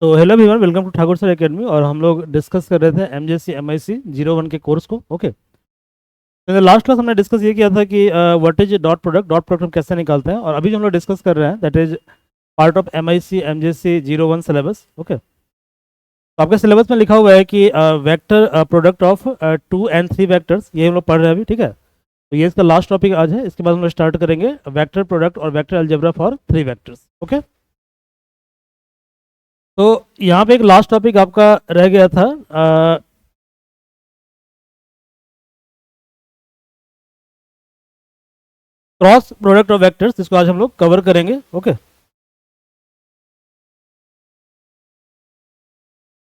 तो hello everyone, welcome to Thakur sir academy. और हम लोग डिस्कस कर रहे थे एमजेसी एमआईसी 01 के कोर्स को। ओके, तो लास्ट क्लास हमने डिस्कस ये किया था कि व्हाट इज डॉट प्रोडक्ट हम कैसे निकालते हैं। और अभी जो हम लोग डिस्कस कर रहे हैं that is part of MIC MJC 01 syllabus. Okay, तो आपके सिलेबस में लिखा हुआ है कि vector product of 2 and 3 vectors, ये हम लोग पढ़ रहे हैं अभी। ठीक है, तो ये इसका लास्ट टॉपिक आज है। इसके बाद हम लोग स्टार्ट करेंगे वेक्टर प्रोडक्ट और vector algebra for 3 vectors. Okay, तो यहाँ पे एक लास्ट टॉपिक आपका रह गया था, क्रॉस प्रोडक्ट ऑफ वेक्टर्स, जिसको आज हम लोग कवर करेंगे। Okay,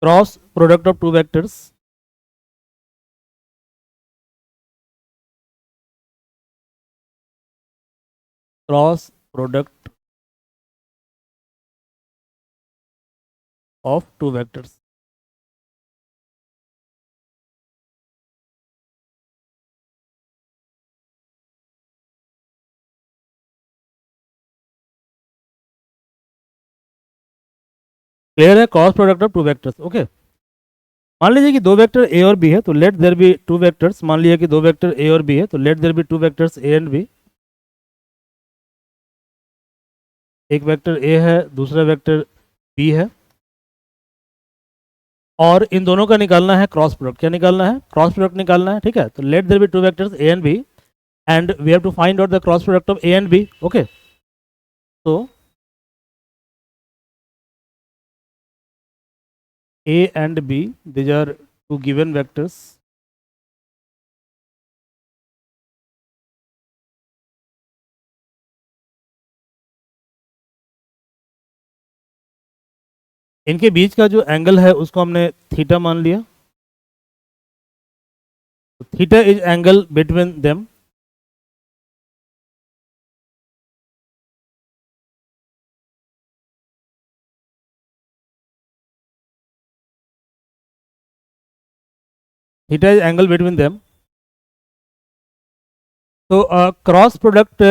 cross product of 2 vectors, cross product of 2 vectors. Clear है? Cross product of 2 vectors. Okay, मान लीजिए कि 2 वेक्टर ए और बी है, तो लेट देयर बी 2 वेक्टर्स। मान लीजिए कि 2 वेक्टर ए और बी है, तो let there be 2 vectors A and B. एक वेक्टर ए है, दूसरा वेक्टर बी है, और इन दोनों का निकालना है क्रॉस प्रोडक्ट। क्या निकालना है? क्रॉस प्रोडक्ट निकालना है। ठीक है, तो let there be 2 vectors A and B and we have to find out the cross product of A and B. Okay, तो A and B, these are 2 given vectors. इनके बीच का जो एंगल है उसको हमने थीटा मान लिया। Theta is angle between them. Theta is angle between them. तो cross product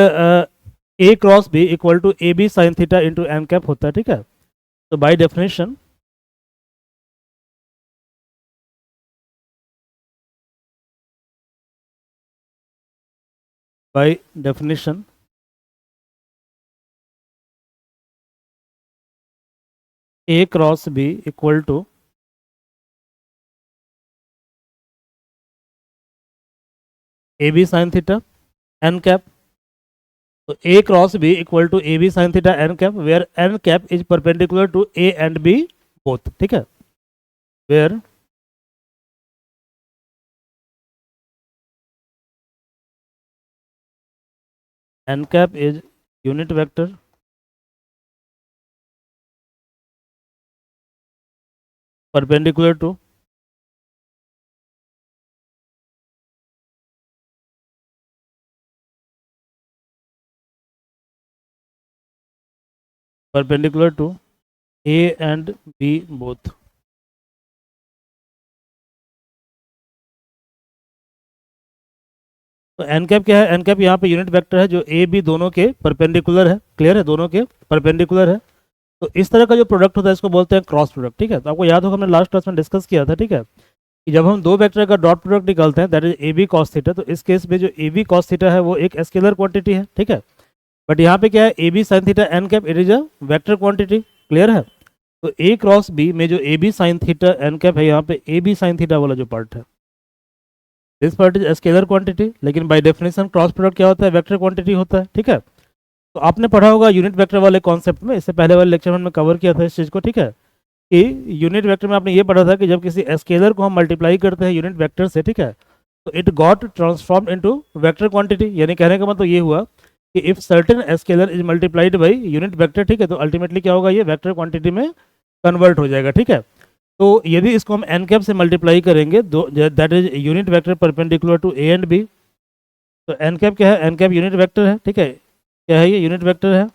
A cross B equal to A B sine theta into N cap होता है। ठीक है, तो by definition by definition A cross B equal to A B sine theta N cap. तो A cross B equal to A B sine theta N cap, where N cap is perpendicular to A and B both. ठीक है, where n cap is unit vector perpendicular to A and B both। तो N cap क्या है? N cap यहाँ पे unit vector है जो A B दोनों के परपेंडिकुलर है। क्लियर है? दोनों के परपेंडिकुलर है। तो इस तरह का जो प्रोडक्ट होता है इसको बोलते हैं क्रॉस प्रोडक्ट। ठीक है, तो आपको याद होगा हमने लास्ट क्लास में डिस्कस किया था। ठीक है, कि जब हम 2 वेक्टर का डॉट प्रोडक्ट निकालते हैं that is A B cos theta, तो इस केस में जो ए बी कॉस थीटा है वो एक स्केलर क्वांटिटी है। ठीक है, बट यहाँ पे क्या है? A B sine theta N cap it is a vector quantity. Clear है? तो ए क्रॉस बी में जो A B sine theta N cap है, यहाँ पे ए बी साइन थीटा वाला जो पार्ट है, this part is scalar quantity. लेकिन बाय डेफिनेशन क्रॉस प्रोडक्ट क्या होता है? वेक्टर क्वांटिटी होता है। ठीक है, तो आपने पढ़ा होगा यूनिट वेक्टर वाले कॉन्सेप्ट में, इससे पहले वाले लेक्चर में हमने कवर किया था इस चीज़ को। ठीक है, कि यूनिट वेक्टर में आपने ये पढ़ा था कि जब किसी स्केलर को हम मल्टीप्लाई करते हैं यूनिट वेक्टर से, ठीक है, तो it got transform into vector quantity. यानी कहने का मतलब ये हुआ कि if certain scalar is multiplied by unit vector, ठीक है, तो अल्टीमेटली क्या होगा? ये वेक्टर क्वांटिटी में कन्वर्ट हो जाएगा। ठीक है, तो यदि इसको हम एन कैप से मल्टीप्लाई करेंगे, दो that is unit vector perpendicular to A and B, तो एन कैप क्या है? एन कैप यूनिट वेक्टर है। ठीक है, क्या है ये? यूनिट वेक्टर है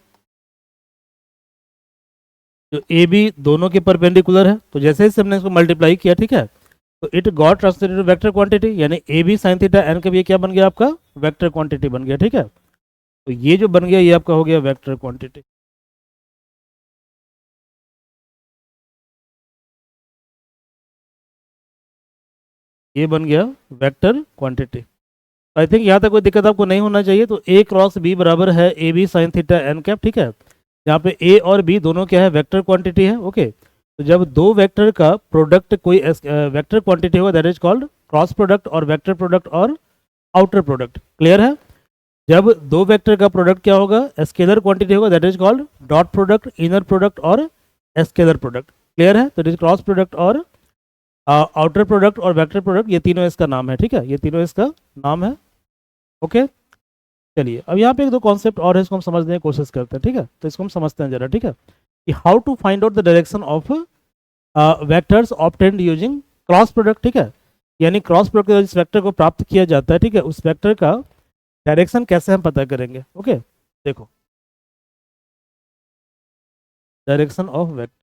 जो ए बी दोनों के परपेंडिकुलर है। तो जैसे ही हमने इसको मल्टीप्लाई किया, ठीक है, तो it got translated to vector quantity, यानी A B sine theta N cap ये क्या बन गया? आपका वेक्टर क्वांटिटी बन गया। ठीक है, तो ये जो बन गया ये आपका हो गया वेक्टर क्वांटिटी। ये बन गया वेक्टर क्वांटिटी। आई थिंक यहाँ तक कोई दिक्कत आपको नहीं होना चाहिए। तो ए क्रॉस बी बराबर है A B sine theta N cap, ठीक है। यहाँ पे ए और बी दोनों क्या है, वेक्टर क्वांटिटी है, ओके। तो जब दो वेक्टर का प्रोडक्ट कोई वेक्टर क्वांटिटी होगा that is called cross product और वेक्टर प्रोडक्ट और आउटर प्रोडक्ट। क्लियर है? जब दो वेक्टर का प्रोडक्ट क्या होगा, स्केलर क्वांटिटी होगा that is called dot product, inner product और स्केलर प्रोडक्ट। क्लियर है? तो इट इज क्रॉस प्रोडक्ट और आउटर प्रोडक्ट और वेक्टर प्रोडक्ट, ये तीनों इसका नाम है, ठीक है। ये तीनों इसका नाम है, ओके। चलिए अब यहाँ पे एक दो कॉन्सेप्ट और है, इसको हम समझने की कोशिश करते हैं, ठीक है। तो इसको हम समझते हैं जरा, ठीक है, कि how to find out the direction of vectors obtained using cross product, ठीक है। यानी क्रॉस प्रोडक्ट जिस वेक्टर को प्राप्त किया जाता है, ठीक है, उस वेक्टर का डायरेक्शन कैसे हम पता करेंगे, ओके। देखो direction of vector,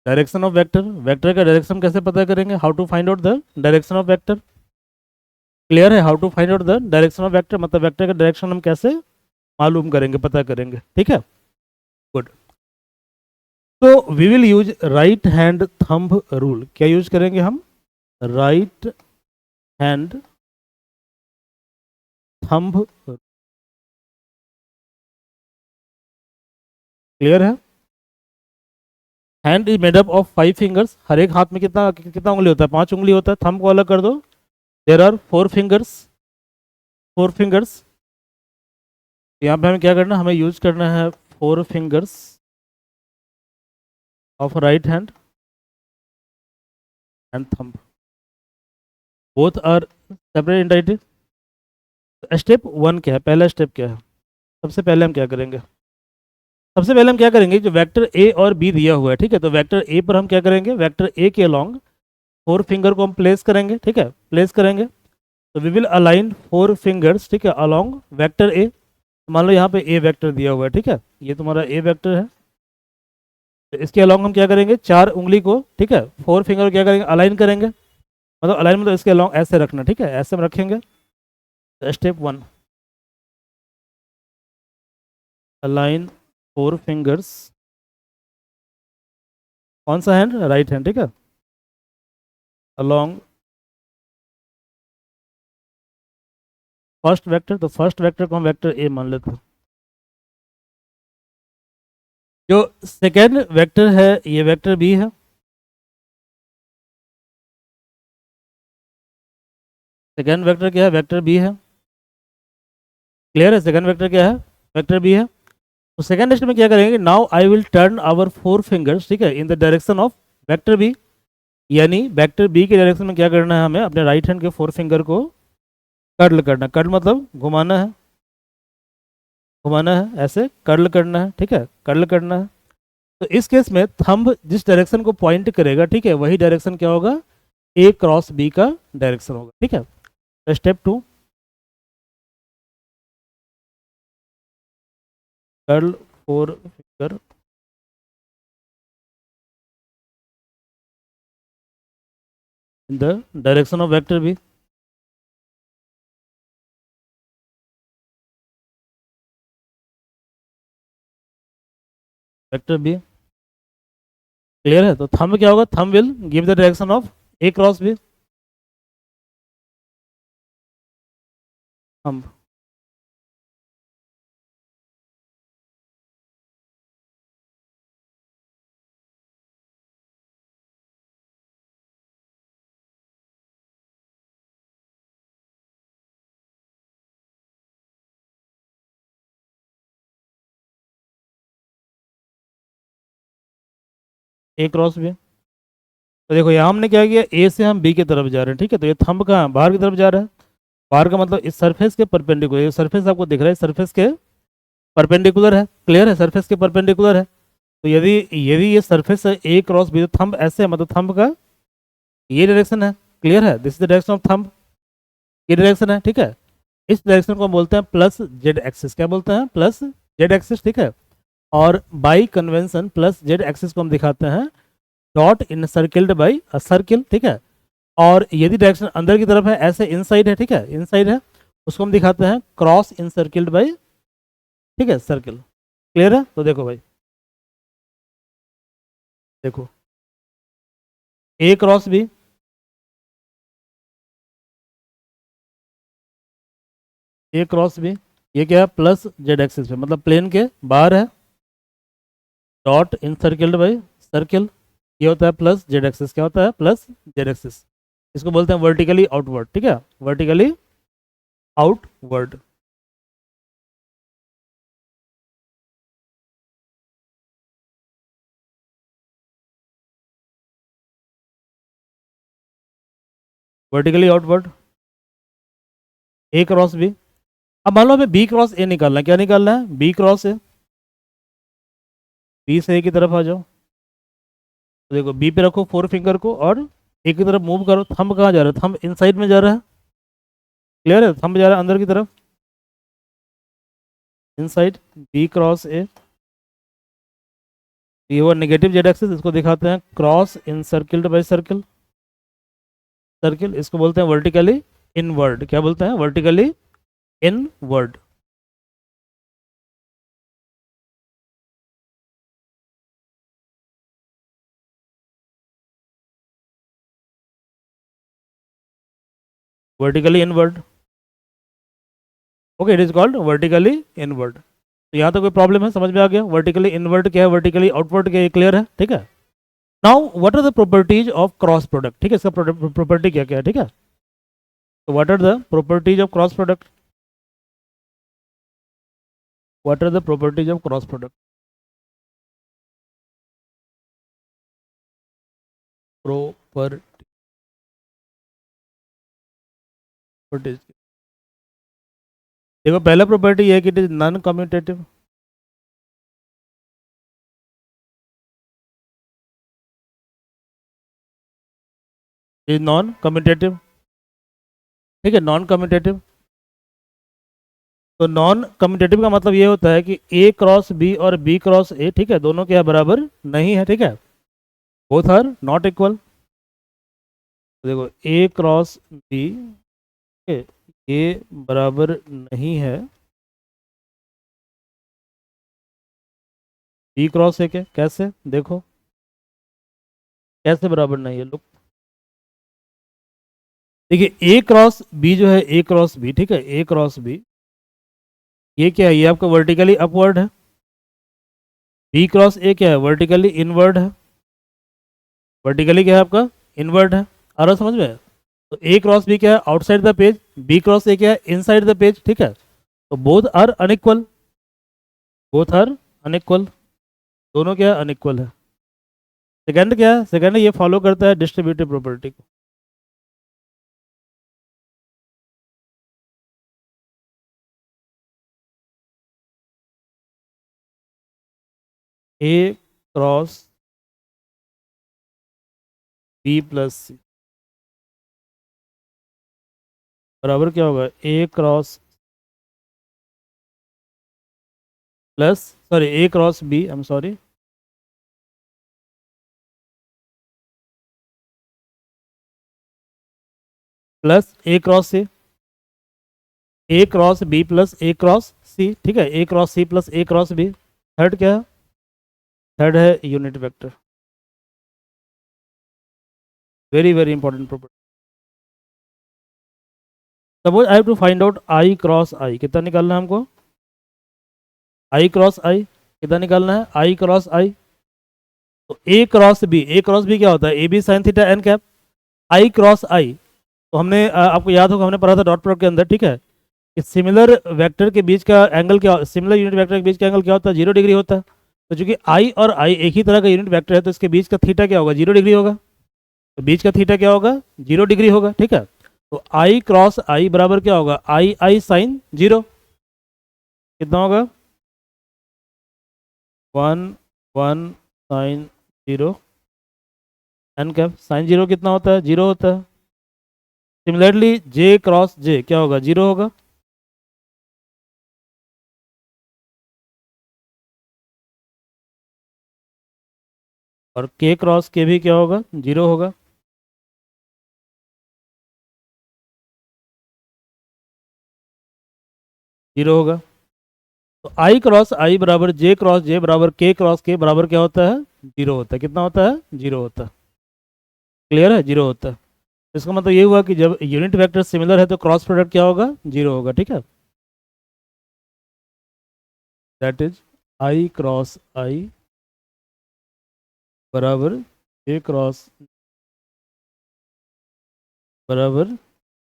direction of vector, vector का डायरेक्शन कैसे पता करेंगे, how to find out the direction of vector. Clear है? How to find out the direction of vector मतलब वेक्टर का डायरेक्शन हम कैसे मालूम करेंगे, पता करेंगे, ठीक है। गुड। तो we will use right hand thumb rule. क्या यूज करेंगे हम? Right hand thumb. क्लियर है? Hand is made up of 5 fingers. हर एक हाथ में कितना कितना उंगली होता है? 5 उंगली होता है। थंब को अलग कर दो, देयर आर 4 फिंगर्स, 4 फिंगर्स। यहाँ पे हमें क्या करना है, हमें यूज करना है 4 fingers of right hand and thumb, both are separate indicated. Step 1 क्या है, पहला स्टेप क्या है? सबसे पहले हम क्या करेंगे, सबसे पहले हम क्या करेंगे, जो वेक्टर ए और बी दिया हुआ है, ठीक है, तो वेक्टर ए पर हम क्या करेंगे, वेक्टर ए के अलोंग 4 फिंगर को हम प्लेस करेंगे, ठीक है, प्लेस करेंगे। तो वी विल अलाइन 4 फिंगर्स, ठीक है, अलोंग वेक्टर ए। मान लो यहाँ पे ए वेक्टर दिया हुआ है, ठीक है, ये तुम्हारा ए वेक्टर है। तो इसके अलोंग हम क्या करेंगे, 4 उंगली को, ठीक है, 4 फिंगर को क्या करेंगे, अलाइन करेंगे। मतलब अलाइन मतलब इसके अलोंग ऐसे रखना, ठीक है, ऐसे हम रखेंगे। तो स्टेप 1, अलाइन 4 फिंगर्स, कौन सा हैंड, राइट हैंड, ठीक है, अलोंग फर्स्ट वेक्टर। तो फर्स्ट वेक्टर को हम वेक्टर ए मान लेते हैं। जो सेकेंड वेक्टर है ये वेक्टर बी है। सेकेंड वेक्टर क्या है, वेक्टर बी है। क्लियर है? सेकेंड वेक्टर क्या है, वेक्टर बी है। तो सेकेंड स्टेप में क्या करेंगे, now I will turn our 4 fingers, ठीक है, in the direction of vector B. यानी वेक्टर बी के डायरेक्शन में क्या करना है, हमें अपने राइट हैंड के 4 फिंगर को कर्ल करना। कर्ल मतलब घुमाना है, घुमाना है, ऐसे कर्ल करना है, ठीक है, कर्ल करना है। तो इस केस में थंब जिस डायरेक्शन को पॉइंट करेगा, ठीक है, वही डायरेक्शन क्या होगा, ए क्रॉस बी का डायरेक्शन होगा, ठीक है। तो step 2, curl 4 finger in the direction of vector B. Vector B, clear है? तो थंब क्या होगा, thumb will give the direction of A cross B. Thumb, A cross B. तो देखो यहाँ हमने क्या किया, ए से हम बी की तरफ जा रहे हैं, ठीक है। तो ये थंब कहाँ, बाहर की तरफ जा रहा है। बाहर का मतलब इस सरफेस के परपेंडिकुलर, ये सरफेस आपको दिख रहा है, सरफेस के परपेंडिकुलर है। क्लियर है? सरफेस के परपेंडिकुलर है। तो यदि यदि ये सरफेस है ए क्रॉस बी, तो थंब ऐसे है, मतलब थंब का ये डायरेक्शन है। क्लियर है? This is the direction of thumb, ये डायरेक्शन है, ठीक है। इस डायरेक्शन को हम बोलते हैं प्लस जेड एक्सिस। क्या बोलते हैं, प्लस जेड एक्सिस, ठीक है। और by convention plus Z axis को हम दिखाते हैं dot in circled by a circle, ठीक है। और यदि डायरेक्शन अंदर की तरफ है, ऐसे इनसाइड है, ठीक है, इनसाइड है, उसको हम दिखाते हैं क्रॉस इन सर्किल्ड बाई ठीक है, सर्किल। क्लियर है? तो देखो भाई, देखो ए cross B, A cross B, ये क्या है, प्लस जेड एक्सिस पे, मतलब प्लेन के बाहर है, डॉट इनसर्किल्ड बाई सर्किल, ये होता है प्लस जेड एक्सिस, क्या होता है, प्लस जेड एक्सिस। इसको बोलते हैं वर्टिकली आउटवर्ड, ठीक है, वर्टिकली आउटवर्ड। वर्टिकली आउटवर्ड, ए क्रॉस बी। अब मान लो हमें बी क्रॉस ए निकालना है, क्या निकालना है, बी क्रॉस ए, बी से ए की तरफ आ जाओ, तो देखो बी पे रखो फोर फिंगर को और ए की तरफ मूव करो, थंब कहाँ जा रहा है, थंब इनसाइड में जा रहा है, क्लियर है, थंब जा रहा है अंदर की तरफ, इनसाइड, बी क्रॉस ए, ये वो नेगेटिव जेड एक्सिस, इसको दिखाते हैं cross in circled by circle, circle, इसको बोलते हैं वर्टिकली इनवर्ड, क्या बोलते हैं, vertically inward. Vertically inward, okay, it is called vertically inward. तो यहाँ तो कोई प्रॉब्लम है, समझ में आ गया, वर्टिकली इनवर्ड क्या है, वर्टिकली आउटवर्ड क्या है, क्लियर है, ठीक है। Now what are the properties of cross product, ठीक है, इसका प्रॉपर्टी क्या क्या है, ठीक है। तो what are the properties of cross product, what are the properties of cross product, properties, देखो पहला प्रॉपर्टी ये है कि it is non commutative, is non commutative, ठीक है, नॉन कम्यूटेटिव। तो नॉन कम्यूटेटिव का मतलब ये होता है कि ए क्रॉस बी और बी क्रॉस ए, ठीक है, दोनों के बराबर नहीं है, ठीक है, बोथ आर नॉट इक्वल। देखो ए क्रॉस बी, ए बराबर नहीं है बी क्रॉस ए के, कैसे, देखो कैसे बराबर नहीं है, लुक, देखिए ए क्रॉस बी जो है, ए क्रॉस बी, ठीक है, ए क्रॉस बी, ये क्या है, ये आपका वर्टिकली अपवर्ड है, बी क्रॉस ए क्या है, वर्टिकली इनवर्ड है, वर्टिकली क्या है आपका, इनवर्ड है, आ रहा समझ में। तो ए क्रॉस बी क्या है, outside the page, B cross A क्या है, इनसाइड द पेज, ठीक है, तो both are unequal, both are unequal, दोनों क्या है, अनइक्वल है। सेकंड क्या है, सेकंड ये फॉलो करता है डिस्ट्रीब्यूटिव प्रॉपर्टी को, A cross B plus C बराबर क्या होगा, A cross plus, sorry, A cross B, I am sorry, plus A cross C, A cross B plus A cross C, ठीक है, A cross C plus A cross B. Third क्या है, third है unit vector, very very important property. Suppose I have to find out I cross I, कितना निकालना है हमको, आई cross I कितना निकालना है, आई क्रॉस आई, तो A cross B, A cross B क्या होता है, A B sine theta N cap, I cross I, तो हमने आपको याद होगा हमने पढ़ा था डॉट प्रोडक्ट के अंदर, ठीक है, कि सिमिलर वेक्टर के बीच का एंगल क्या, सिमिलर यूनिट वेक्टर के बीच का एंगल क्या होता है, 0 डिग्री होता है। तो चूंकि आई और आई एक ही तरह का यूनिट वेक्टर है, तो इसके बीच का थीटा क्या होगा, 0 डिग्री होगा, तो बीच का थीटा क्या होगा, 0 डिग्री होगा, ठीक है। तो आई क्रॉस आई बराबर क्या होगा, आई आई साइन 0, कितना होगा, 1 1 साइन 0, एन कैप साइन 0 कितना होता है, 0 होता है। सिमिलरली जे क्रॉस जे क्या होगा, 0 होगा, और के क्रॉस के भी क्या होगा, 0 होगा। जीरो होगा। तो आई क्रॉस आई बराबर जे क्रॉस जे बराबर के बराबर क्या होता है? जीरो होता है। कितना होता है? जीरो होता है। क्लियर है? जीरो होता है। इसका मतलब ये हुआ कि जब यूनिट वेक्टर सिमिलर है तो क्रॉस प्रोडक्ट क्या होगा? जीरो होगा। ठीक है, दैट इज आई क्रॉस आई बराबर जे क्रॉस बराबर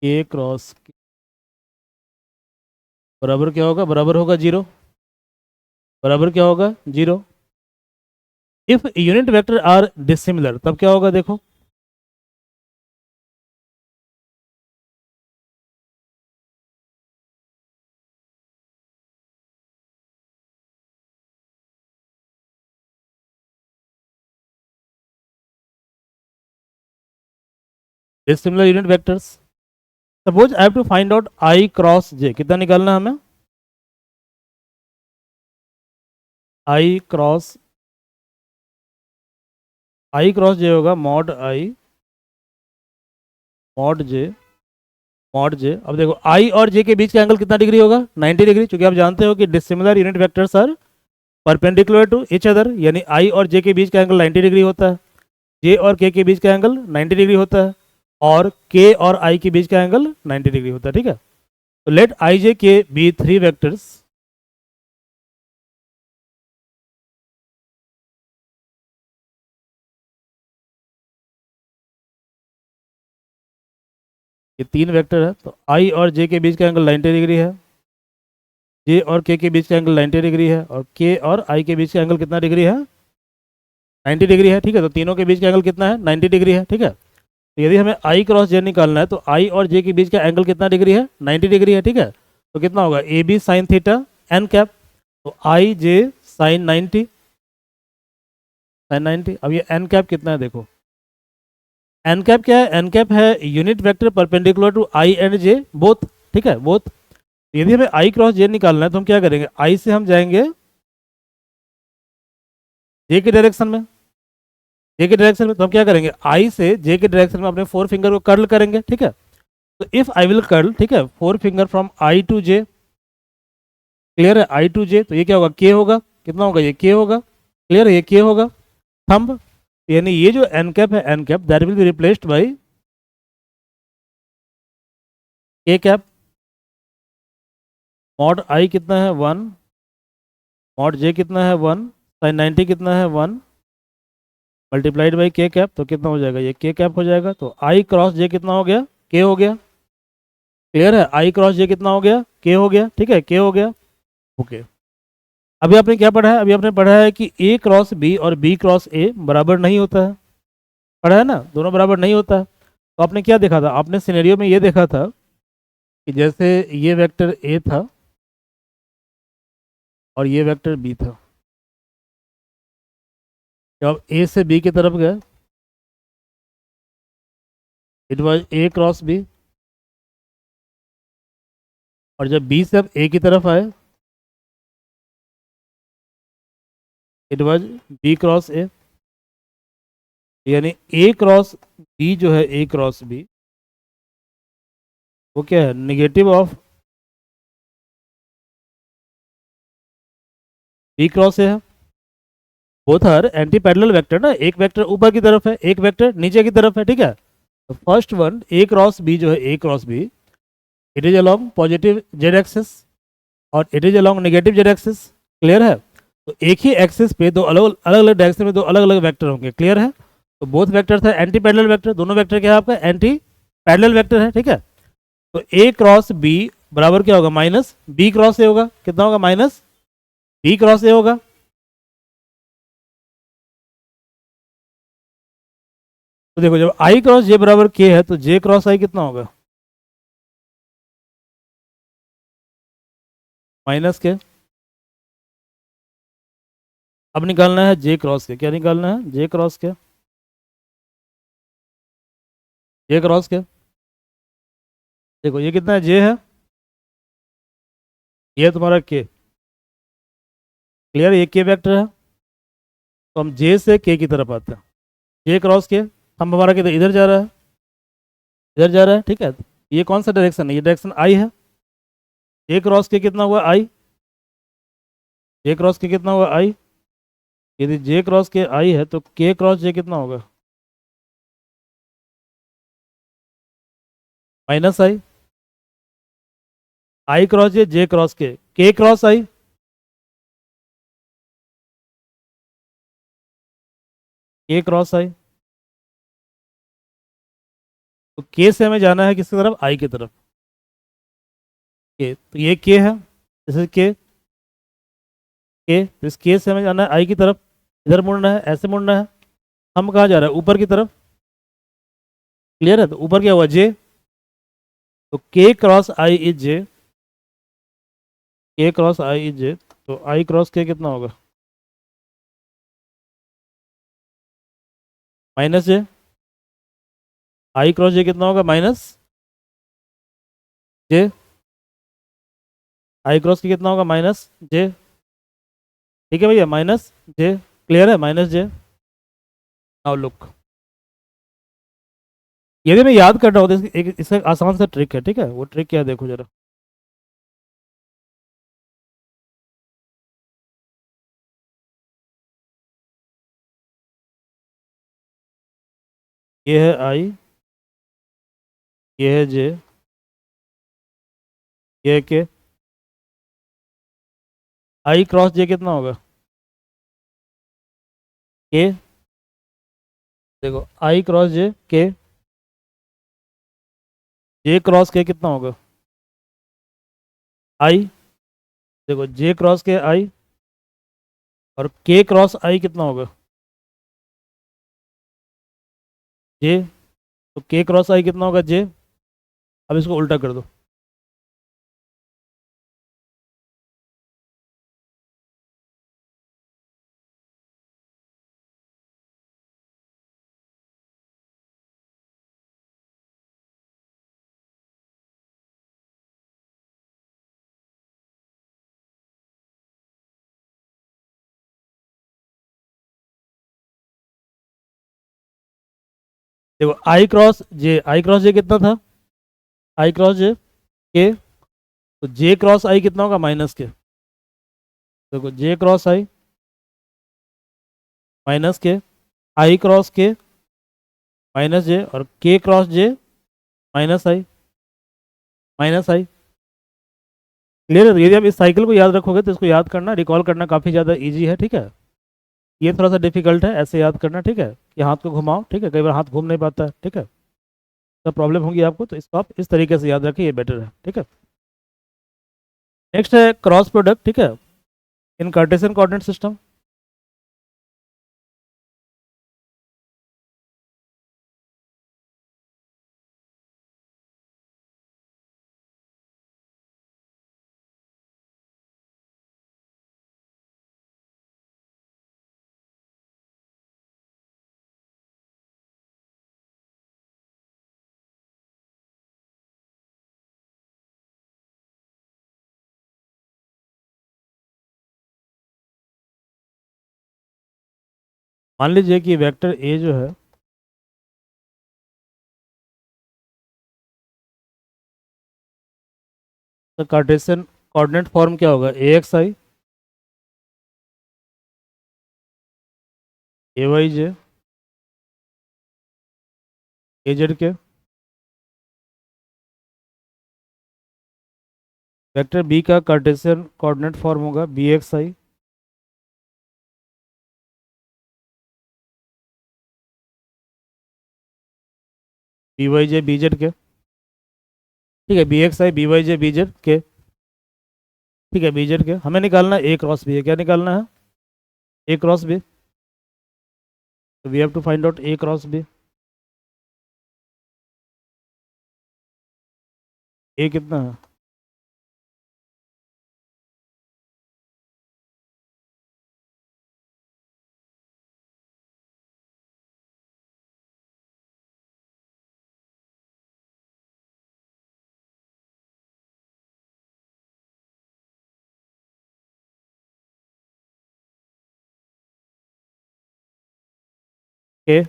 के क्रॉस बराबर क्या होगा? बराबर होगा जीरो। बराबर क्या होगा? Zero. If unit vector are dissimilar तब क्या होगा? देखो, dissimilar unit vectors. Suppose I have to find out I cross J, कितना निकालना है हमें? आई क्रॉस जे होगा मॉड जे मॉड जे। अब देखो आई और जे के बीच का एंगल कितना डिग्री होगा? 90 डिग्री, क्योंकि आप जानते हो कि dissimilar unit vectors are perpendicular to each other, यानी आई और जे के बीच का एंगल 90 डिग्री होता है। जे और के बीच का एंगल 90 डिग्री होता है, और के और आई के बीच का एंगल 90 डिग्री होता है। ठीक है, तो लेट आई जे के बी थ्री वेक्टर्स। ये तीन वेक्टर है, तो आई और जे के बीच का एंगल 90 डिग्री है, जे और के बीच का एंगल 90 डिग्री है, और के और आई के बीच का एंगल कितना डिग्री है? 90 डिग्री है। ठीक है, तो तीनों के बीच का एंगल कितना है? 90 डिग्री है। ठीक है, तो यदि हमें आई क्रॉस जे निकालना है तो आई और जे के बीच का एंगल कितना डिग्री है? 90 डिग्री है। ठीक है, तो कितना होगा? A B sine theta N cap, तो आई जे साइन 90, साइन 90। अब ये एन कैप कितना है? देखो, एन कैप क्या है? एन कैप है unit vector perpendicular to I and J both. ठीक है, बोथ। यदि हमें आई क्रॉस जे निकालना है तो हम क्या करेंगे? आई से हम जाएंगे जे के डायरेक्शन में, जे के डायरेक्शन में, तो हम क्या करेंगे? आई से जे के डायरेक्शन में अपने फोर फिंगर को कर्ल करेंगे। ठीक है, तो इफ आई विल कर्ल, ठीक है, four finger from I to J, clear है? आई टू जे, तो ये क्या होगा? के होगा। कितना होगा? ये के होगा। क्लियर है? ये के होगा। थंब, यानी ये जो एन कैप है, N cap that will be replaced by K cap. Mod I कितना है? वन। मॉड जे कितना है? वन। साइन 90 कितना है? One, multiplied by K cap, तो कितना हो जाएगा? ये के कैप हो जाएगा। तो आई क्रॉस जे कितना हो गया? के हो गया। क्लियर है? आई क्रॉस जे कितना हो गया? के हो गया। ठीक है, के हो गया। ओके, अभी आपने क्या पढ़ा है? अभी आपने पढ़ा है कि ए क्रॉस बी और बी क्रॉस ए बराबर नहीं होता है। पढ़ा है ना? दोनों बराबर नहीं होता है। तो आपने क्या देखा था? आपने सिनेरियो में ये देखा था कि जैसे ये वेक्टर ए था और ये वेक्टर बी था, जब ए से बी की तरफ गए it was A cross B, और जब बी से अब ए की तरफ आए it was B cross A. यानी ए क्रॉस बी जो है, ए क्रॉस बी, वो क्या है? Negative of B cross A है। Both are anti parallel vector ना, एक वेक्टर ऊपर की तरफ है, एक वेक्टर नीचे की तरफ है। ठीक है, तो first one A cross B जो है, A cross B, it is along positive Z axis और it is along negative Z axis. Clear है? तो एक ही एक्सिस पे दो अलग अलग अलग डायरेक्शन में दो अलग अलग वेक्टर होंगे। क्लियर है? तो बोथ वेक्टर है एंटी पैरेलल वेक्टर, दोनों वेक्टर क्या है आपका? एंटी पैरेलल वेक्टर है। ठीक है, तो ए क्रॉस बी बराबर क्या होगा? माइनस बी क्रॉस ए होगा। कितना होगा? माइनस बी क्रॉस ए होगा। तो देखो, जब आई क्रॉस जे बराबर के है तो जे क्रॉस आई कितना होगा? माइनस के। अब निकालना है जे क्रॉस के। क्या निकालना है? जे क्रॉस के। जे क्रॉस के, देखो ये कितना है? जे है, ये तुम्हारा के। क्लियर? ये के वेक्टर है, तो हम जे से के की तरफ आते हैं। जे क्रॉस के, हम हमारा किधर? इधर जा रहा है, इधर जा रहा है। ठीक है, ये कौन सा डायरेक्शन है? ये डायरेक्शन आई है। जे क्रॉस के कितना हुआ? आई। जे क्रॉस के कितना होगा आई, यदि जे क्रॉस के आई है तो के क्रॉस जे कितना होगा, माइनस आई क्रॉस जे क्रॉस के क्रॉस आई, के क्रॉस आई। तो के से हमें जाना है किसकी तरफ, आई की तरफ। के तो ये के है, जैसे के तो इस के से हमें जाना है आई की तरफ, इधर मुड़ना है, ऐसे मुड़ना है। हम कहाँ जा रहे हैं, ऊपर की तरफ। क्लियर है, तो ऊपर क्या हुआ जे, तो के क्रॉस आई इज जे, के क्रॉस आई इज जे, तो आई क्रॉस के कितना होगा, माइनस जे। आई क्रॉस जे कितना होगा, माइनस जे। आई क्रॉस के कितना होगा, माइनस जे। ठीक है भैया, माइनस जे। क्लियर है, माइनस जे। नाउ लुक, ये भी मैं याद कर रहा हूँ, तो एक इसका आसान सा ट्रिक है, ठीक है। वो ट्रिक क्या है देखो जरा। ये है आई, ये है जे, ये है के। आई क्रॉस जे कितना होगा, के। देखो आई क्रॉस जे के, जे क्रॉस के कितना होगा, आई। देखो जे क्रॉस के आई, और के क्रॉस आई कितना होगा, जे। तो के क्रॉस आई कितना होगा, जे। अब इसको उल्टा कर दो। देखो आई क्रॉस जे कितना था, आई क्रॉस जे के, तो जे क्रॉस आई कितना होगा, माइनस के। देखो जे क्रॉस आई माइनस के, आई क्रॉस के माइनस जे, और के क्रॉस जे माइनस आई। क्लियर है, तो यदि आप इस साइकिल को याद रखोगे तो इसको याद करना, रिकॉल करना काफ़ी ज़्यादा इजी है, ठीक है। ये थोड़ा सा डिफिकल्ट है ऐसे याद करना, ठीक है, कि हाथ को घुमाओ, ठीक है, कई बार हाथ घूम नहीं पाता है, ठीक है। तो प्रॉब्लम होगी आपको, तो इसको आप इस तरीके से याद रखें, ये बेटर है, ठीक है। नेक्स्ट है क्रॉस प्रोडक्ट, ठीक है, इन कार्टेशियन कोऑर्डिनेट सिस्टम। मान लीजिए कि वेक्टर ए जो है, तो कार्टेशियन कोऑर्डिनेट फॉर्म क्या होगा, A X I, A Y J, A Z K. Vector B का कार्टेशियन कोऑर्डिनेट फॉर्म होगा B X I, B Y J B Z K. ठीक है, B X I B Y J B Z K. ठीक है, B Z के हमें निकालना है, ए क्रॉस बी है, क्या निकालना है, ए क्रॉस बी। तो we have to find out A cross B. A कितना है, ए।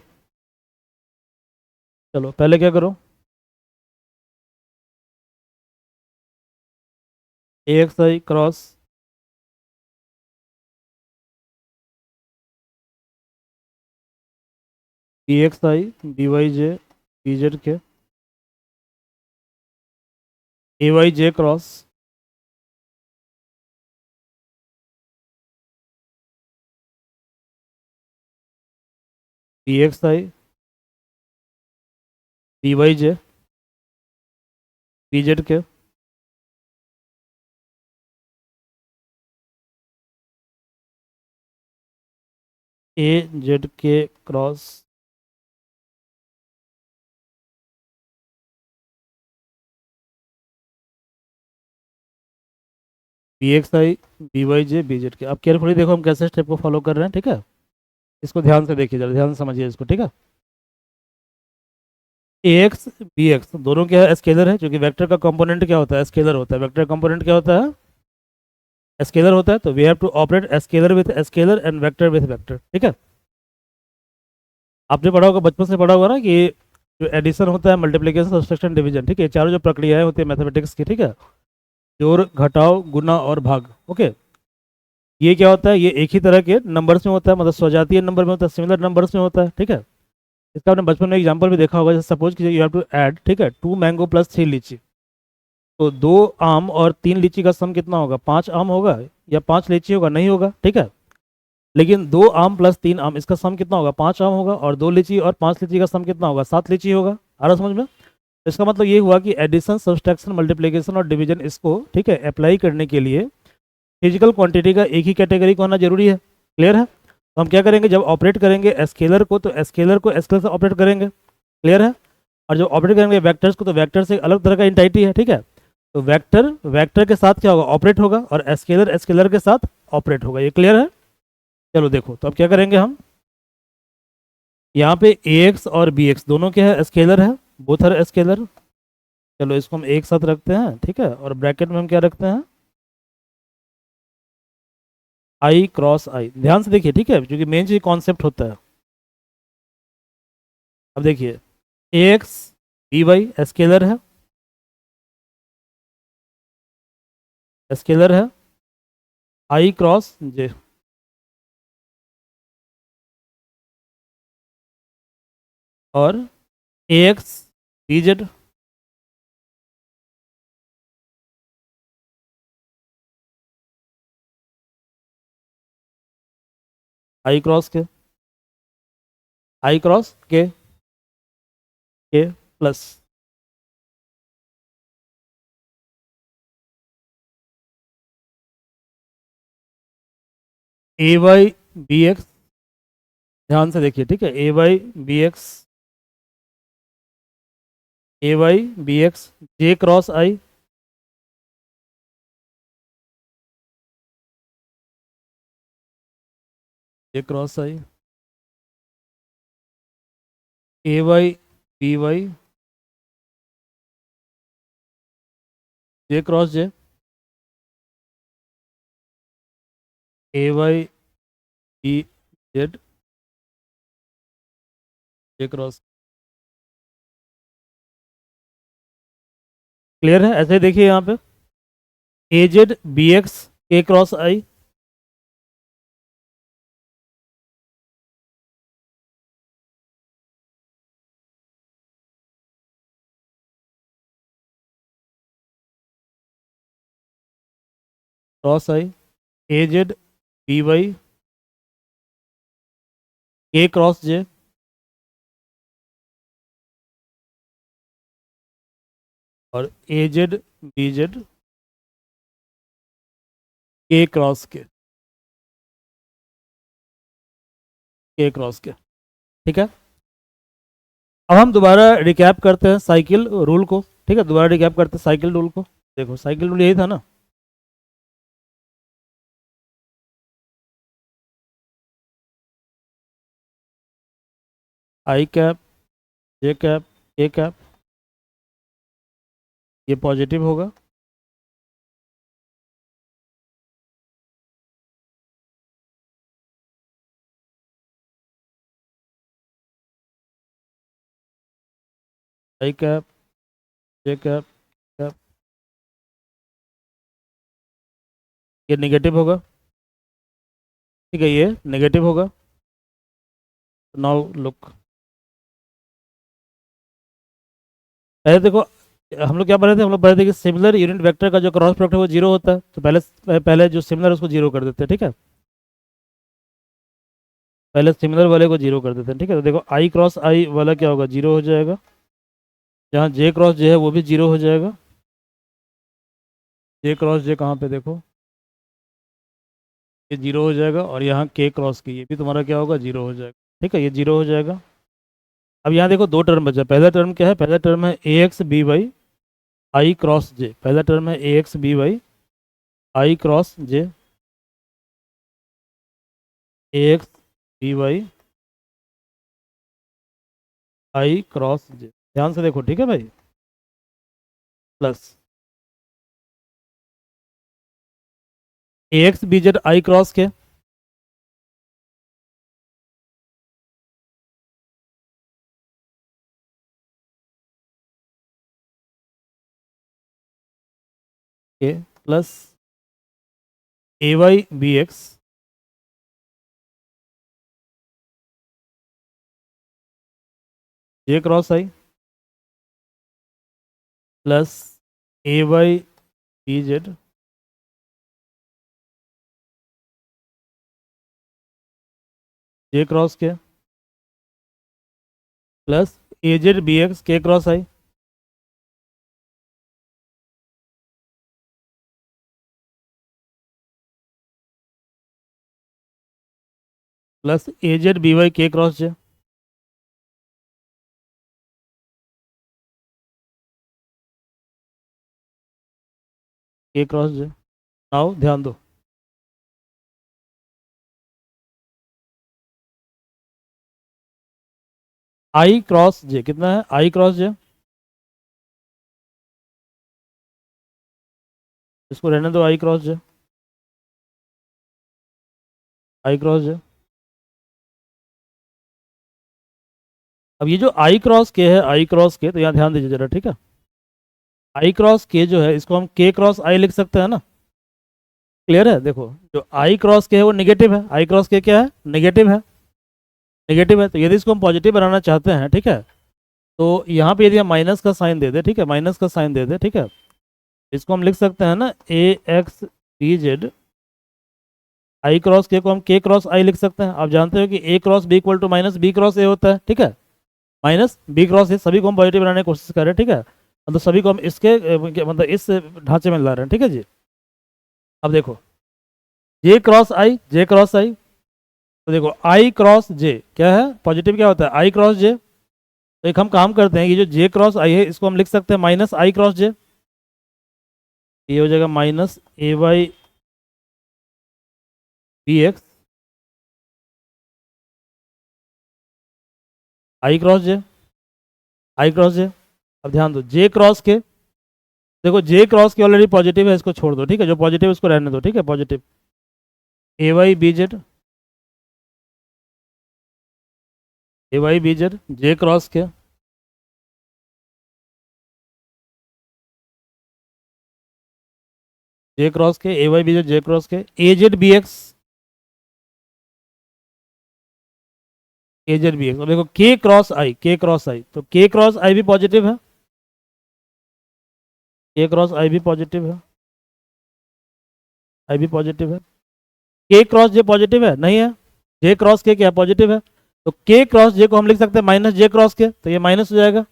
चलो पहले क्या करो, A X I cross B X I B Y J B Z K A Y J cross B X I B Y J B Z K A Z K cross B X I B Y J B Z K. अब carefully देखो हम कैसे step को follow कर रहे हैं, ठीक है। इसको ध्यान से देखिए, जरा ध्यान से समझिए इसको, ठीक है। ए एक्स बी एक्स दोनों क्या है, स्केलर है, क्योंकि वेक्टर का कंपोनेंट क्या होता है, स्केलर होता है। वेक्टर कंपोनेंट क्या होता है, स्केलर होता है। तो we have to operate scalar with scalar and vector with vector, ठीक है। आपने पढ़ा होगा, बचपन से पढ़ा होगा ना कि जो एडिशन होता है, मल्टीप्लिकेशन, सब्ट्रैक्शन, डिवीजन, ठीक है, ये चारों जो प्रक्रियाएं होती है मैथमेटिक्स की, ठीक है। जोड़ घटाव गुना और भाग, ओके। ये क्या होता है, ये एक ही तरह के नंबर्स में होता है, मतलब स्वजातीय नंबर में होता है, सिमिलर नंबर्स में होता है, ठीक है। इसका आपने बचपन में एग्जांपल भी देखा होगा, जैसे सपोज कीजिए यू हैव टू ऐड, ठीक है, 2 मैंगो प्लस 3 लीची। तो 2 आम और 3 लीची का सम कितना होगा, 5 आम होगा या 5 लीची होगा, नहीं होगा, ठीक है। लेकिन 2 आम प्लस 3 आम, इसका सम कितना होगा, 5 आम होगा। और 2 लीची और 5 लीची का सम कितना होगा, 7 लीची होगा। आ रहा समझ में। इसका मतलब ये हुआ कि एडिशन, सब्सट्रैक्शन, मल्टीप्लिकेशन और डिवीजन, इसको ठीक है अप्लाई करने के लिए फिजिकल क्वांटिटी का एक ही कैटेगरी का होना जरूरी है। क्लियर है। तो हम क्या करेंगे, जब ऑपरेट करेंगे स्केलर को, तो स्केलर को स्केलर से ऑपरेट करेंगे। क्लियर है। और जब ऑपरेट करेंगे वेक्टर्स को, तो वेक्टर से अलग तरह का इंटाइटी है, ठीक है। तो वेक्टर वेक्टर के साथ क्या होगा, ऑपरेट होगा, और स्केलर स्केलर के साथ ऑपरेट होगा। ये क्लियर है। चलो देखो, तो अब क्या करेंगे हम, यहाँ पे ए एक्स और बी एक्स दोनों क्या है, स्केलर है, बोथ आर स्केलर। चलो इसको हम एक साथ रखते हैं, ठीक है। और ब्रैकेट में हम क्या रखते हैं, आई क्रॉस आई। ध्यान से देखिए, ठीक है, क्योंकि मेन चीज कॉन्सेप्ट होता है। अब देखिए, ए एक्स बी वाई स्केलर है, स्केलर है, आई क्रॉस जे। और A X B Z, I cross के, I cross K plus A Y B x. ध्यान से देखिए, ठीक है, ए Y B X, A Y B X J cross I, J cross I, A Y B Y J cross J, A Y B Z J cross. Clear है। ऐसे देखिए यहाँ पे ए Z B X K cross आई, cross आई, ए Z B Y के cross जे, और ए Z B Z K cross के cross के, ठीक है। अब हम दोबारा रिकैप करते हैं साइकिल रूल को, ठीक है, दोबारा रिकैप करते हैं साइकिल रूल को। देखो साइकिल रूल यही था ना, I cap J cap A cap, ये पॉजिटिव होगा, I cap J cap cap, ये नेगेटिव होगा, ठीक है, ये नेगेटिव होगा। नाउ लुक, पहले देखो, हम लोग क्या पढ़े थे, हम लोग पढ़े थे कि सिमिलर यूनिट वेक्टर का जो क्रॉस प्रोडक्ट है वो जीरो होता है, तो पहले पहले जो सिमिलर उसको जीरो कर देते हैं, ठीक है। पहले सिमिलर वाले को जीरो कर देते हैं, ठीक है। तो देखो आई क्रॉस आई वाला क्या होगा, जीरो हो जाएगा। जहाँ जे क्रॉस जे है वो भी जीरो हो जाएगा। जे क्रॉस जे कहाँ पे देखो, ये जीरो हो जाएगा, और यहाँ के क्रॉस की ये भी तुम्हारा क्या होगा, जीरो हो जाएगा, ठीक है, ये जीरो हो जाएगा। अब यहाँ देखो दो टर्म बचा, पहला टर्म क्या है, पहला टर्म है A X B Y I cross J, पहला टर्म है A X B Y I cross J, A X B Y I cross J, ध्यान से देखो, ठीक है भाई। Plus A X B Z I cross K plus A Y B X J cross I plus A Y B Z J cross K plus A Z B X K cross I plus A Z B Y के cross J. के cross जे, आओ ध्यान दो, आई cross J कितना है, आई cross जे, इसको रहने दो, आई क्रॉस जे, आई क्रॉस जे। अब ये जो आई क्रॉस के है, आई क्रॉस के, तो यहाँ ध्यान दीजिए जरा, ठीक है। आई क्रॉस के जो है इसको हम के क्रॉस आई लिख सकते हैं ना, क्लियर है। देखो जो आई क्रॉस के है वो निगेटिव है, आई क्रॉस के क्या है, नेगेटिव है, नेगेटिव है। तो यदि इसको हम पॉजिटिव बनाना चाहते हैं, ठीक है, तो यहाँ पे यदि हम माइनस का साइन दे दे, ठीक है, माइनस का साइन दे दे, ठीक है, इसको हम लिख सकते हैं ना, A X B Z I cross K को हम के क्रॉस आई लिख सकते हैं। आप जानते हो कि A cross B equal to minus B cross A होता है, ठीक है, माइनस बी क्रॉस ए, सभी को हम पॉजिटिव बनाने की कोशिश कर रहे हैं, ठीक है, मतलब सभी को हम इसके मतलब इस ढांचे में ला रहे हैं, ठीक है जी। अब देखो जे cross I, J cross I, तो देखो आई क्रॉस जे क्या है, पॉजिटिव क्या होता है, आई क्रॉस जे। तो एक हम काम करते हैं, ये जो जे क्रॉस आई है इसको हम लिख सकते हैं माइनस आई क्रॉस जे, ये हो जाएगा minus A Y B X I cross J, I cross जे। अब ध्यान दो जे क्रॉस के, देखो जे क्रॉस के ऑलरेडी पॉजिटिव है, इसको छोड़ दो, ठीक है, जो पॉजिटिव है उसको रहने दो, ठीक है, पॉजिटिव ए वाई बी जेड, ए Y B Z J cross के, जे क्रॉस के A Y B Z J cross के A Z B X, A Z B x. और देखो के क्रॉस आई, के क्रॉस आई, तो के क्रॉस आई भी पॉजिटिव है, के क्रॉस आई भी पॉजिटिव है, आई भी पॉजिटिव है। के क्रॉस जे पॉजिटिव है नहीं है, जे क्रॉस के क्या पॉजिटिव है, तो के क्रॉस जे को हम लिख सकते हैं माइनस जे क्रॉस के, तो ये माइनस हो जाएगा,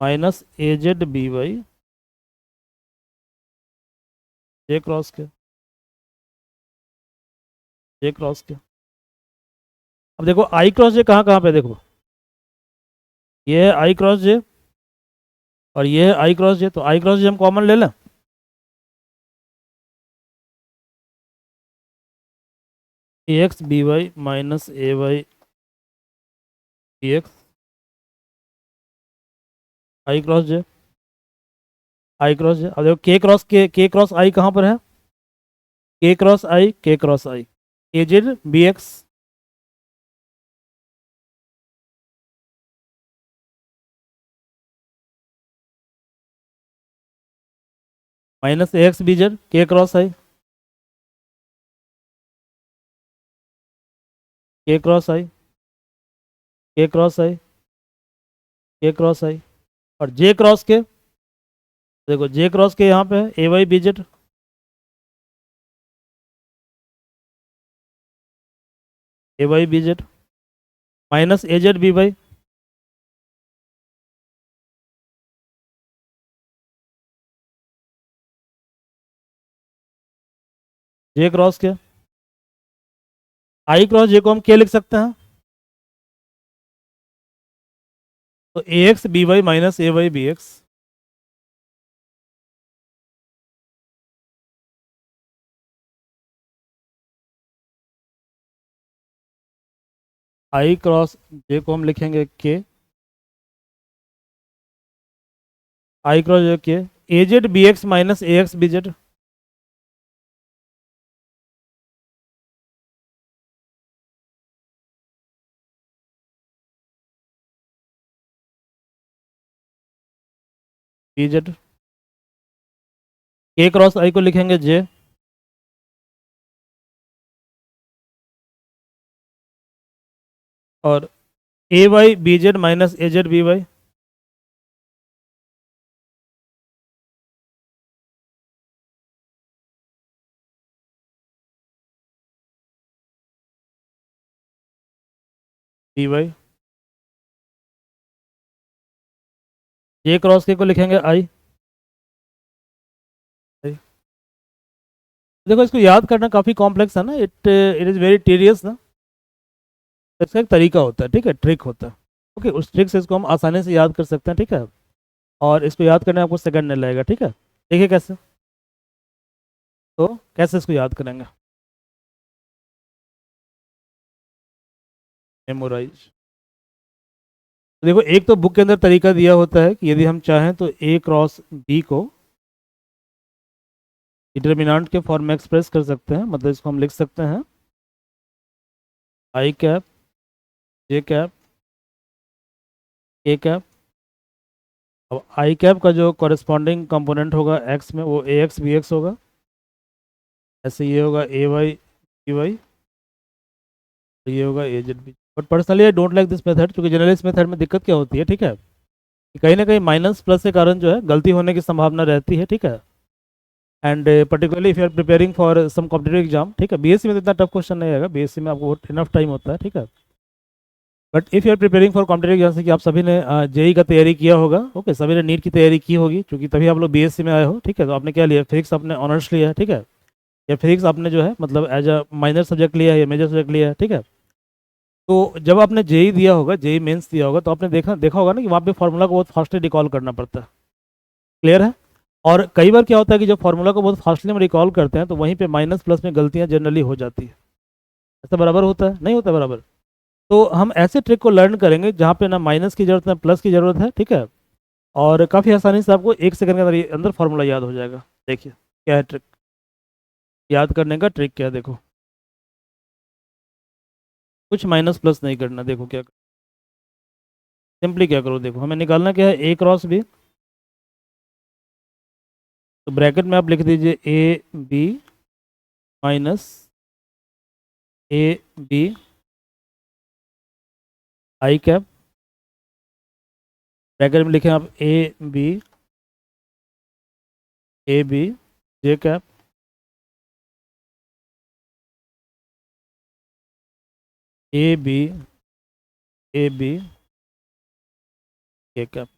minus A Z B Y J cross के, जे क्रॉस के। अब देखो आई क्रॉस जे कहाँ कहाँ पे देखो, ये है आई क्रॉस जे और ये है आई क्रॉस जे, तो आई क्रॉस जे हम कॉमन ले लें, ए X B Y minus A Y B X I cross J, I cross जे। अब देखो के क्रॉस आई कहाँ पर है, के क्रॉस आई, के cross I, A Z B X minus A X B Z K cross आई, के क्रॉस आई, के क्रॉस आई, के क्रॉस आई। और जे क्रॉस के, देखो जे क्रॉस के यहाँ पे है ए Y B Z, A Y B Z minus A Z B Y. J cross के आई क्रॉस जे को हम के लिख सकते हैं, तो A X B Y minus A Y B X. I cross J को हम लिखेंगे K, I cross J K A Z B X minus A X B Z. B Z K cross I को लिखेंगे J, और A Y B Z minus A Z B Y. B Y J cross K को लिखेंगे आई। देखो इसको याद करना काफ़ी कॉम्प्लेक्स है ना, इट इट इज़ वेरी टीरियस ना। इसका एक तरीका होता है, ठीक है, ट्रिक होता है। ओके, उस ट्रिक से इसको हम आसानी से याद कर सकते हैं, ठीक है। और इसको याद करने में आपको सेकंड नहीं लगेगा, ठीक है। देखिए कैसे, तो कैसे इसको याद करेंगे, मेमोराइज। देखो एक तो बुक के अंदर तरीका दिया होता है कि यदि हम चाहें तो ए क्रॉस बी को डिटर्मिनेंट के फॉर्म में एक्सप्रेस कर सकते हैं। मतलब इसको हम लिख सकते हैं I cap J cap A cap. अब आई कैप का जो कॉरेस्पॉन्डिंग कंपोनेंट होगा एक्स में वो ए एक्स बी एक्स होगा। ऐसे ये होगा ए वाई बी वाई, ये होगा A Z B. But personally I don't like this method, क्योंकि जनरली इस मेथड में दिक्कत क्या होती है, ठीक है, कि कहीं ना कहीं माइनस प्लस के कारण जो है गलती होने की संभावना रहती है, ठीक है। And particularly if you are preparing for some competitive exam, ठीक है, बीएससी में तो इतना टफ क्वेश्चन नहीं आएगा, बीएससी में आपको बहुत इनफ टाइम होता है, ठीक है। But if you are preparing for competitive exam, से कि आप सभी ने जेई का तैयारी किया होगा, ओके, सभी ने नीट की तैयारी की होगी, क्योंकि तभी आप लोग बीएससी में आए हो, ठीक है। तो आपने क्या लिया, फिजिक्स आपने ऑनर्स लिया है, ठीक है, या फिजिक्स आपने जो है मतलब एज अ माइनर सब्जेक्ट लिया है या मेजर सब्जेक्ट लिया है, ठीक है। तो जब आपने जेई दिया होगा, जेई मेंस दिया होगा, तो आपने देखा देखा होगा ना कि वहाँ पे फार्मूला को बहुत फास्टली रिकॉल करना पड़ता है। क्लियर है। और कई बार क्या होता है कि जब फार्मूला को बहुत फास्टली हम रिकॉल करते हैं तो वहीं पे माइनस प्लस में गलतियां जनरली हो जाती है। ऐसा बराबर होता है, नहीं होता बराबर। तो हम ऐसे ट्रिक को लर्न करेंगे जहाँ पे ना माइनस की जरूरत है ना प्लस की जरूरत है, ठीक है। और काफ़ी आसानी से आपको एक सेकंड के अंदर अंदर फार्मूला याद हो जाएगा। देखिए क्या है ट्रिक, याद करने का ट्रिक क्या है, देखो कुछ माइनस प्लस नहीं करना। देखो क्या, सिंपली क्या करो, देखो हमें निकालना क्या है, ए क्रॉस बी। तो ब्रैकेट में आप लिख दीजिए A B minus A B I cap. Bracket में लिखें आप A B J cap, A B A B K cap.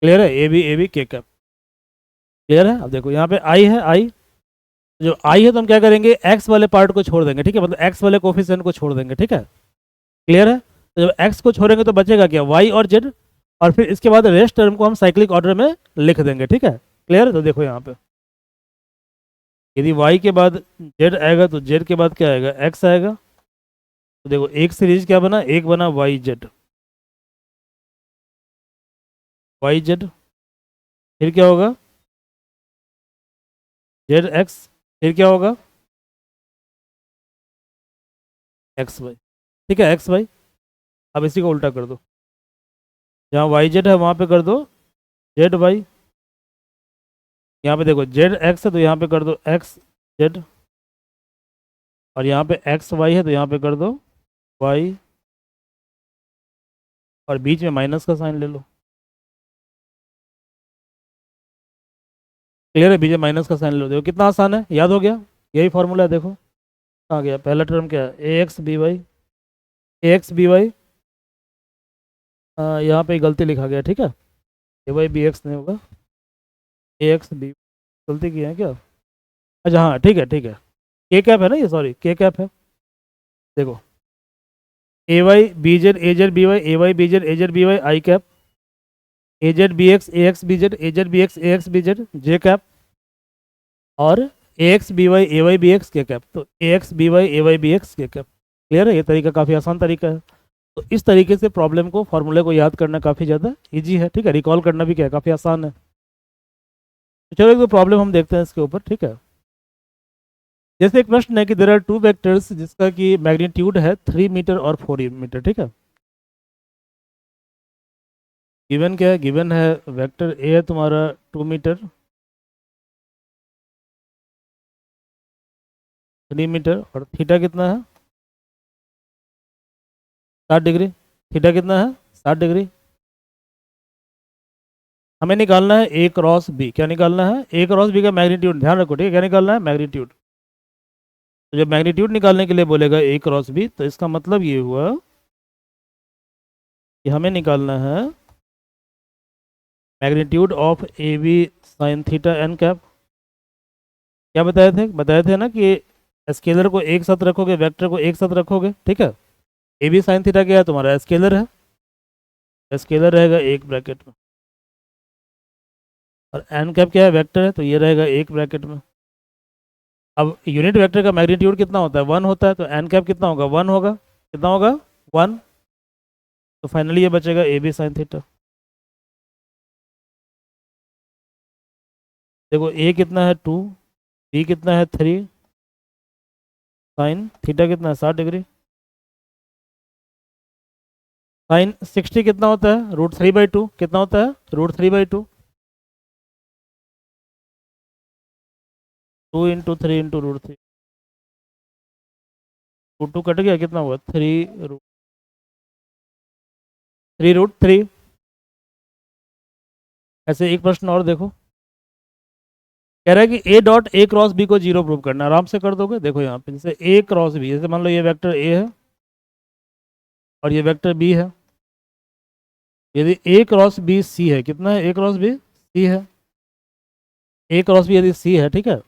Clear है, A B K cap. Clear है। अब देखो यहाँ पे आई है, आई जो आई है तो हम क्या करेंगे, एक्स वाले पार्ट को छोड़ देंगे, ठीक है, मतलब एक्स वाले कोफिशिएंट को छोड़ देंगे, ठीक है। क्लियर है। तो जब एक्स को छोड़ेंगे तो बचेगा क्या, वाई और जेड, और फिर इसके बाद रेस्ट टर्म को हम साइक्लिक ऑर्डर में लिख देंगे, ठीक है। क्लियर है। तो देखो यहाँ पे यदि वाई के बाद जेड आएगा तो जेड के बाद क्या आएगा, एक्स आएगा। तो देखो एक सीरीज क्या बना, एक बना वाई जेड, वाई जेड, फिर क्या होगा जेड एक्स, फिर क्या होगा एक्स वाई, ठीक है, एक्स वाई। अब इसी को उल्टा कर दो, जहाँ वाई जेड है वहाँ पे कर दो जेड वाई। यहाँ पे देखो जेड एक्स है तो यहाँ पे कर दो एक्स जेड, और यहाँ पे एक्स वाई है तो यहाँ पे कर दो वाई और बीच में माइनस का साइन ले लो। क्लियर है, बीच में माइनस का साइन ले लो। देखो कितना आसान है, याद हो गया। यही फॉर्मूला है, देखो आ गया। पहला टर्म क्या है, A X B Y. A X B Y, यहाँ पे गलती लिखा गया, ठीक है, ए वाई बी एक्स नहीं होगा, ए एक्स बी, गलती की है क्या? अच्छा हाँ ठीक है ठीक है, के कैप है ना ये, सॉरी के कैप है। देखो A Y B Z A Z B Y, A Y B Z A Z B Y I cap, A Z B X A X B Z A Z B X A X B Z J cap, और A X B Y A Y B X K cap, तो A X B Y A Y B X K cap. Clear है, ये तरीका काफ़ी आसान तरीका है। तो इस तरीके से प्रॉब्लम को, फॉर्मूले को याद करना काफ़ी ज़्यादा इजी है, ठीक है, रिकॉल करना भी क्या है, काफ़ी आसान है। तो चलो एक दो प्रॉब्लम हम देखते हैं इसके ऊपर, ठीक है। जैसे एक प्रश्न है कि देर आर टू वेक्टर्स जिसका कि मैग्नीट्यूड है 3 मीटर और 4 मीटर, ठीक है। गिवन क्या है, गिवन है वेक्टर ए है तुम्हारा 2 मीटर, 3 मीटर, और थीटा कितना है, 60 डिग्री। थीटा कितना है, 60 डिग्री। हमें निकालना है ए क्रॉस बी। क्या निकालना है, ए क्रॉस बी का मैग्नीट्यूड, ध्यान रखो, ठीक है, क्या निकालना है, मैग्नीट्यूड। तो जब मैग्नीट्यूड निकालने के लिए बोलेगा ए क्रॉस बी, तो इसका मतलब ये हुआ कि हमें निकालना है magnitude of A B sine theta N cap. क्या बताए थे ना कि स्केलर को एक साथ रखोगे, वेक्टर को एक साथ रखोगे, ठीक है। ए बी साइन थीटा क्या है तुम्हारा, स्केलर है, स्केलर रहेगा एक ब्रैकेट में, और एन कैप क्या है, वेक्टर है, तो ये रहेगा एक ब्रैकेट में। अब यूनिट वेक्टर का मैग्नीट्यूड कितना होता है, 1 होता है, तो एन कैप कितना होगा, 1 होगा। कितना होगा, 1। तो फाइनली ये बचेगा ए बी साइन थीटा। देखो ए कितना है 2, बी कितना है 3, साइन थीटा कितना है 60 डिग्री। साइन 60 कितना होता है, √3/2 कितना होता है, √3/2। 2 × 3 × √3, 2 कट गया, कितना हुआ 3√3। ऐसे एक प्रश्न और देखो, कह रहा है कि A dot A cross B को 0 प्रूव करना है। आराम से कर दोगे, देखो यहाँ पे जैसे ए क्रॉस बी, जैसे मान लो ये वेक्टर ए है और ये वेक्टर बी है। यदि ए क्रॉस बी सी है, कितना है, ए क्रॉस बी सी है, ए क्रॉस बी यदि सी है, ठीक है,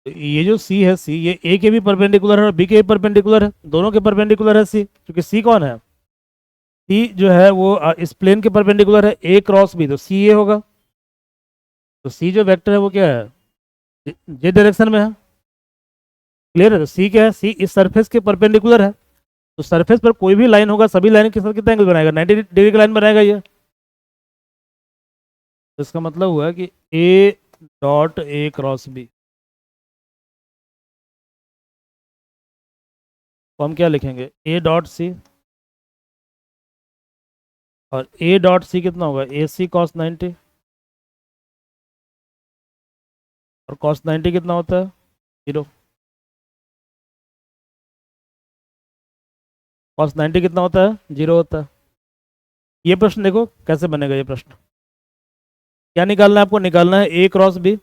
तो ये जो सी है, सी ये ए के भी परपेंडिकुलर है और बी के भी परपेंडिकुलर है, दोनों के परपेंडिकुलर है सी, क्योंकि सी कौन है, सी जो है वो इस प्लेन के परपेंडिकुलर है, ए क्रॉस बी, तो सी ए होगा। तो सी जो वेक्टर है वो क्या है, जे डायरेक्शन में है। क्लियर है, तो सी क्या है, सी इस सरफेस के परपेंडिकुलर है, तो सरफेस पर कोई भी लाइन होगा, सभी लाइन के साथ कितना एंगल बनाएगा, 90 डिग्री की लाइन बनाएगा ये। तो इसका मतलब हुआ कि A dot A cross B तो हम क्या लिखेंगे, ए डॉट सी, और ए डॉट सी कितना होगा, ए सी कॉस 90, और कॉस 90 कितना होता है, 0। कॉस 90 कितना होता है, 0 होता है। ये प्रश्न देखो कैसे बनेगा ये प्रश्न। क्या निकालना है आपको, निकालना है A cross B.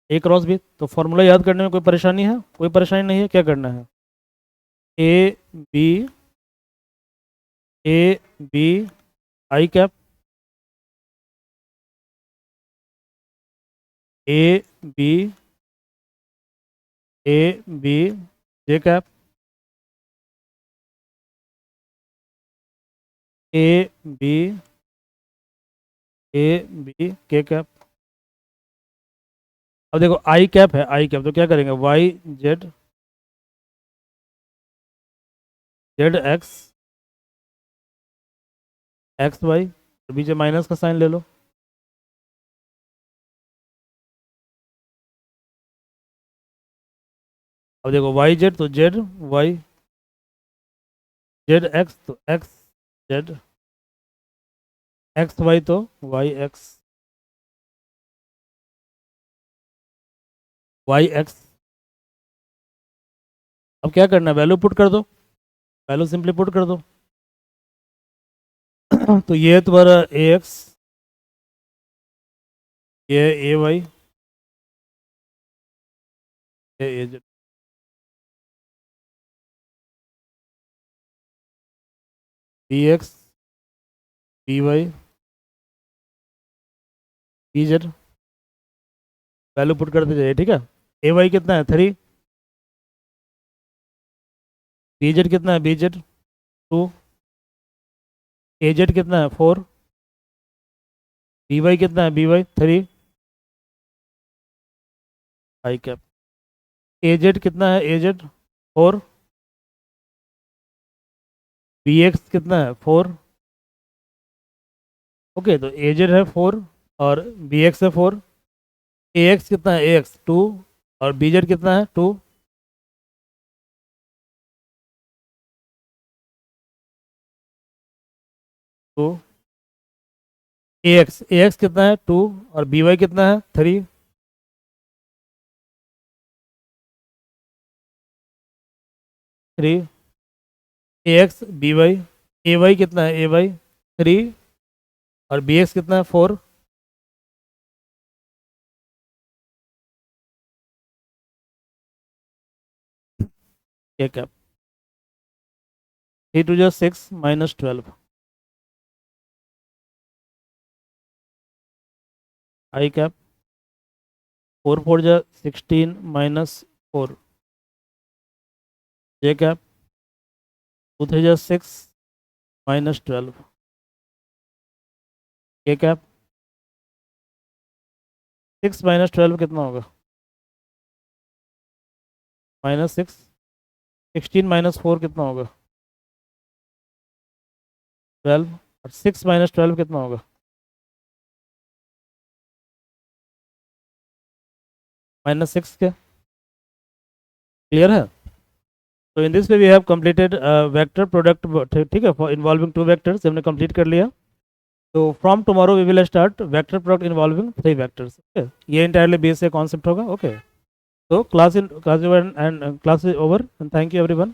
A cross B, तो फॉर्मूला याद करने में कोई परेशानी है, कोई परेशानी नहीं है। क्या करना है, A B, A B I cap, A B, A B J cap, A B, A B K cap. अब देखो आई कैप है, आई कैप तो क्या करेंगे, Y Z, Z X, X Y, बीच माइनस का साइन ले लो। अब देखो वाई जेड तो जेड वाई, जेड एक्स तो एक्स जेड, एक्स वाई तो वाई एक्स, वाई एक्स। अब क्या करना है, वैल्यू पुट कर दो, वैल्यू सिंपली पुट कर दो। तो ये है तुम्हारा ए एक्स, ये ए वाई, ये A Z, B X, B Y, B Z, value put करते जाइए, ठीक है। ए वाई कितना है 3, बी जेड कितना है बी जेड 2, ए जेड कितना है 4, बी वाई कितना है B Y 3, I cap, A Z कितना है ए जेड 4, बी एक्स कितना है 4, ओके, तो ए जेड है 4 और बी एक्स है 4, ए एक्स कितना है ए एक्स 2 और बी जेड कितना है 2, तो ए एक्स कितना है 2 और बी वाई कितना है 3, 3, ए X B Y, A Y कितना है ए वाई 3 और बी एक्स कितना है 4, ये कैप 3 टू जो 6 माइनस 12, आई कैप 4 4 जो 16 माइनस 4, जे कैप 2 3 जो 6 माइनस 12, के कैप 6 माइनस 12 कितना होगा, -6, 16 माइनस 4 कितना होगा 12 और 6 माइनस 12 कितना होगा, -6 के, क्लियर है। तो in this way we have completed vector product, ठीक है, फॉर इन्वॉल्विंग 2 वेक्टर्स हमने कंप्लीट कर लिया। तो from tomorrow we will start vector product involving 3 vectors, okay, ये इंटायरली बेस से कॉन्सेप्ट होगा, ओके। तो class is over and thank you everyone.